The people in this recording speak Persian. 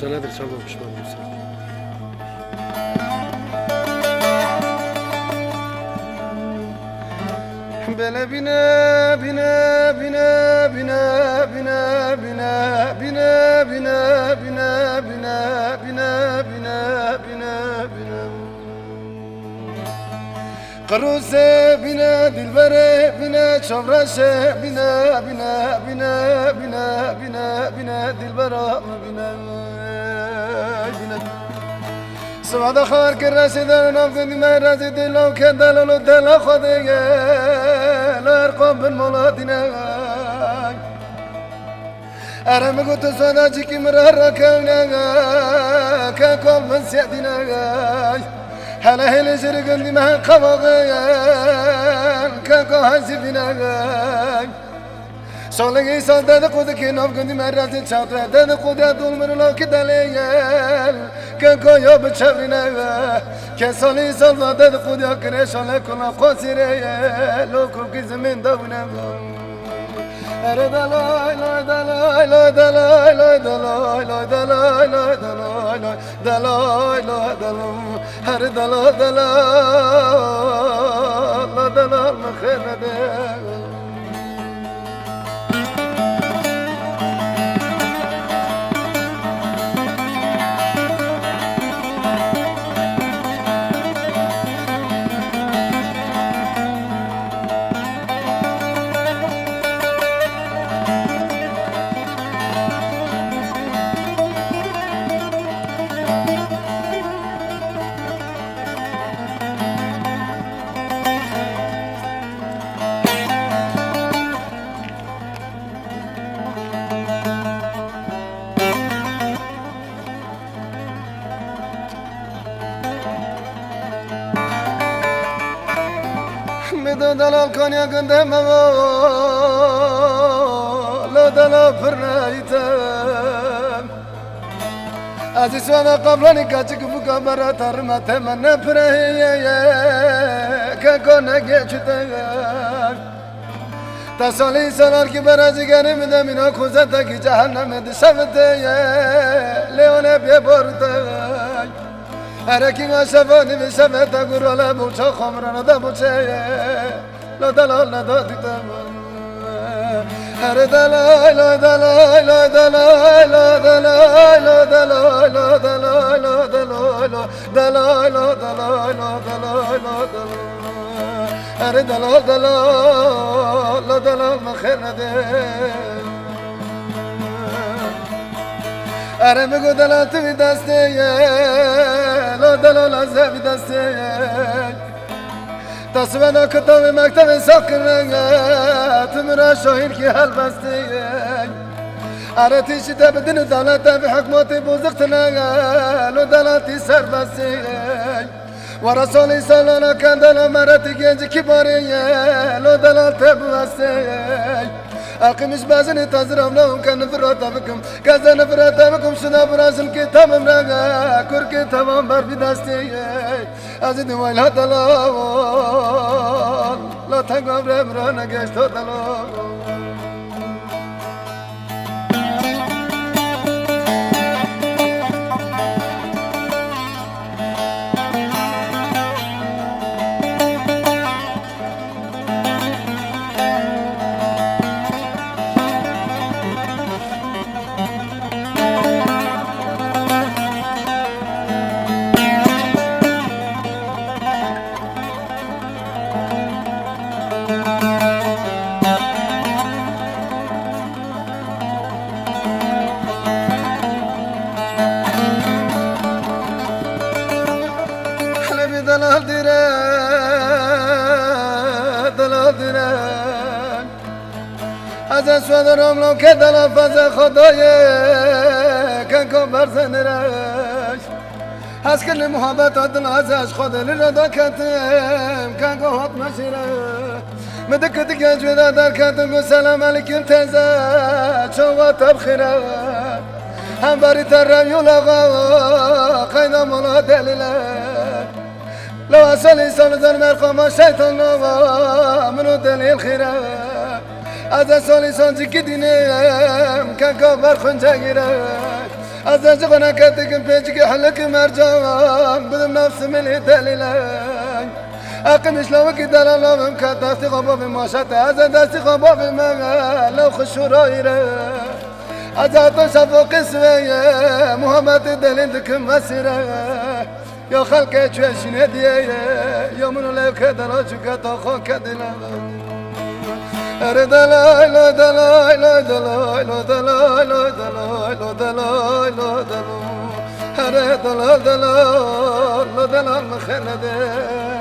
سنه در چند پیش من موسیقی بله بینه بینه بینه بینه بینه بینه بینه بینه بینه بینه بینه بینه بینه بینه قروس بینه دلبره بینه چمرشه بینه بینه بینه بینه بینه بینه دلبره بینه بینه سواد خار که رسیدن نفتی من رسیدی لو که دلالو دل خودیه لرقم بن مولادینه اره مگو تو سودا چی که مرار را کنه که کل من سیدینه هلا هلا شرقندی من قواغه که که هنسی بینه سالگی سال داده خود که نام کندی من رفتی چاوتره داده خود دول مرلا که دلیل که کایا بچورینه که سالی سال داده خود یا کنه شاله کنه خواستیره لوکو که زمین داونه اره دلای لای دلای لای دلای لای دلای لای دلای لای دلای لای دلای لای دلای اره دلای دلای دلای مخیره ده دو دلال کنیا گنده موا لا دلال فرنایتم عزیز سودا قبلانی کچک بکا برا ترمت من نپره که کنه گچتم تا سالی سالار کی برا جگری میدم اینا خوزتا کی جهنم دشمته لیونه بی بارتم هرکی ما شفانی به شفتا گرولا موچا خمران دا موچه لا دلال ندادی تم هر دلال لا دلال لا دلال لا دلال لا دلال لا دلال لا دلال دلال دلال دلال هر دلال دلال لا دلال مخیر نده اره مگو دلال توی دسته لا دلال از بی دسته تصوینا کتاب مکتب ساکن تمرا شاهین کی حل بسته اره تیشی بدن دولت به حکمات بزرگتنا لا دلاتی سر بسته و رسول سالانا کندلا مرتی گنج کباری لا دلال تبسته اقیمش بازنی تازرم نام کن نفرات بکم کذا نفرات بکم شنا براسم که تمام رنگا کر که تمام بر بی دستی از دوال ها دلال لا تنگام رمرا نگشت دلال دلال دیرن از اسود راملو که دلال فز خدایه کن برزن رش از کل محبت دل ازش خودلی را دا کتم کن هات مشیره مدکتی که جودا در کتم گو سلام علیکم تزه چوبا تبخیره هم باری تر یول آقا قیدا مولا دلیله لو أصل إنسان زن مرقما شيطان نوا منو دليل خيرا از أصل إنسان جكدينه كان كبر خنجا از عشق نکردیم پیچ که حلق مرجان بدم نفس ملی دلیلن اقمش لو کی دلالم که دستی قباب ماشت از دستی قباب من لو خشورایره از تو شفق سویه محمد دلند که مسیره یا خلق چشنه دیه یا منو لو که دلا چکا تا خون که دلم اره دلای لا دلای لا دلای لا دلای لا دلای لا دلای لا دلای اره دلال دلال لا دلال مخنده